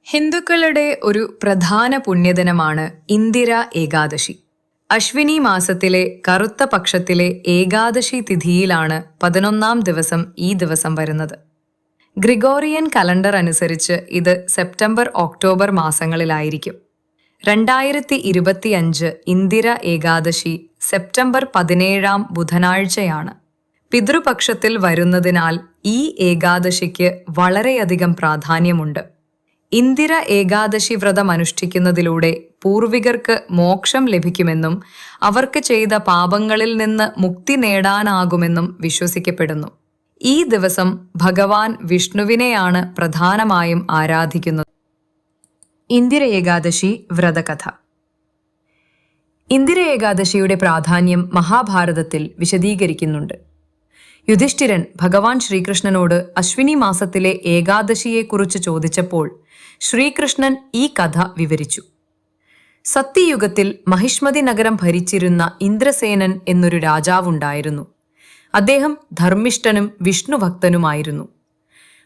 ഹിന്ദുക്കളുടെ ഒരു പ്രധാന പുണ്യദിനമാണ് ഇന്ദിര ഏകാദശി. അശ്വിനി മാസത്തിലെ കറുത്ത പക്ഷത്തിലെ ഏകാദശി തിഥിയിലാണ് 11-ാം ദിവസം ഈ ദിവസം വരുന്നത്. ഗ്രിഗോറിയൻ കലണ്ടർ അനുസരിച്ച് ഇത് സെപ്റ്റംബർ-ഒക്ടോബർ മാസങ്ങളിലായിരിക്കും. 2025 ഇന്ദിര ഏകാദശി സെപ്റ്റംബർ 17-ാം ബുധനാഴ്ചയാണ്. പിതൃപക്ഷത്തിൽ വരുന്നതിനാൽ ഈ ഏകാദശിക്ക് വളരെയധികം പ്രാധാന്യമുണ്ട്. ഇന്ദിര ഏകാദശി വ്രതം അനുഷ്ഠിക്കുന്നതിലൂടെ പൂർവികർക്ക് മോക്ഷം ലഭിക്കുമെന്നും അവർക്ക് ചെയ്ത പാപങ്ങളിൽ നിന്ന് മുക്തി നേടാനാകുമെന്നും വിശ്വസിക്കപ്പെടുന്നു. ഈ ദിവസം ഭഗവാൻ വിഷ്ണുവിനെയാണ് പ്രധാനമായും ആരാധിക്കുന്നത്. ഇന്ദിര ഏകാദശി വ്രതകഥ. ഇന്ദിര ഏകാദശിയുടെ പ്രാധാന്യം മഹാഭാരതത്തിൽ വിശദീകരിക്കുന്നുണ്ട്. യുധിഷ്ഠിരൻ ഭഗവാൻ ശ്രീകൃഷ്ണനോട് അശ്വിനി മാസത്തിലെ ഏകാദശിയെക്കുറിച്ച് ചോദിച്ചപ്പോൾ ശ്രീകൃഷ്ണൻ ഈ കഥ വിവരിച്ചു. സത്യയുഗത്തിൽ മഹിഷ്മതി നഗരം ഭരിച്ചിരുന്ന ഇന്ദ്രസേനൻ എന്നൊരു രാജാവുണ്ടായിരുന്നു. അദ്ദേഹം ധർമ്മിഷ്ഠനും വിഷ്ണുഭക്തനുമായിരുന്നു.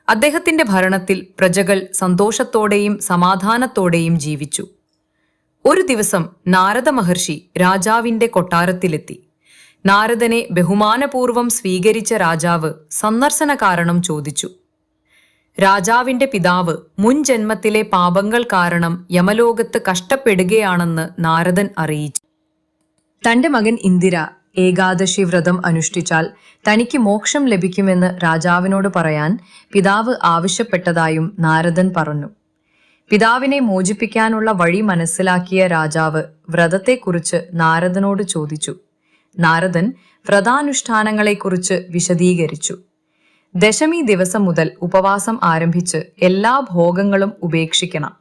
അദ്ദേഹത്തിന്റെ ഭരണത്തിൽ പ്രജകൾ സന്തോഷത്തോടെയും സമാധാനത്തോടെയും ജീവിച്ചു. ഒരു ദിവസം നാരദ മഹർഷി രാജാവിന്റെ കൊട്ടാരത്തിലെത്തി. നാരദനെ ബഹുമാനപൂർവം സ്വീകരിച്ച രാജാവ് സന്ദർശന കാരണം ചോദിച്ചു. രാജാവിന്റെ പിതാവ് മുൻ ജന്മത്തിലെ പാപങ്ങൾ കാരണം യമലോകത്ത് കഷ്ടപ്പെടുകയാണെന്ന് നാരദൻ അറിയിച്ചു. തന്റെ മകൻ ഇന്ദിര ഏകാദശി വ്രതം അനുഷ്ഠിച്ചാൽ തനിക്ക് മോക്ഷം ലഭിക്കുമെന്ന് രാജാവിനോട് പറയാൻ പിതാവ് ആവശ്യപ്പെട്ടതായും നാരദൻ പറഞ്ഞു. പിതാവിനെ മോചിപ്പിക്കാനുള്ള വഴി മനസ്സിലാക്കിയ രാജാവ് വ്രതത്തെക്കുറിച്ച് നാരദനോട് ചോദിച്ചു. നാരദൻ വ്രതാനുഷ്ഠാനങ്ങളെക്കുറിച്ച് വിശദീകരിച്ചു. ദശമി ദിവസം മുതൽ ഉപവാസം ആരംഭിച്ച് എല്ലാ ഭോഗങ്ങളും ഉപേക്ഷിക്കണം.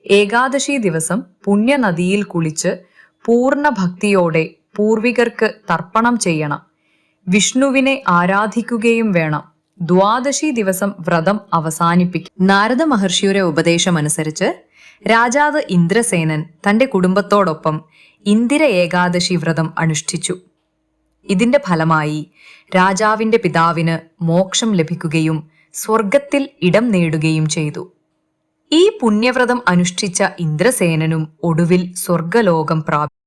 ഏകാദശി ദിവസം പുണ്യനദിയിൽ കുളിച്ച് പൂർണ്ണ ഭക്തിയോടെ പൂർവികർക്ക് തർപ്പണം ചെയ്യണം. വിഷ്ണുവിനെ ആരാധിക്കുകയും വേണം. ദ്വാദശി ദിവസം വ്രതം അവസാനിപ്പിക്കും. നാരദ മഹർഷിയുടെ ഉപദേശമനുസരിച്ച് രാജാവ് ഇന്ദ്രസേനൻ തന്റെ കുടുംബത്തോടൊപ്പം ഇന്ദിര ഏകാദശി വ്രതം അനുഷ്ഠിച്ചു. ഇതിന്റെ ഫലമായി രാജാവിന്റെ പിതാവിന് മോക്ഷം ലഭിക്കുകയും സ്വർഗത്തിൽ ഇടം നേടുകയും ചെയ്തു. ഈ പുണ്യവ്രതം അനുഷ്ഠിച്ച ഇന്ദ്രസേനനും ഒടുവിൽ സ്വർഗലോകം പ്രാപിച്ചു.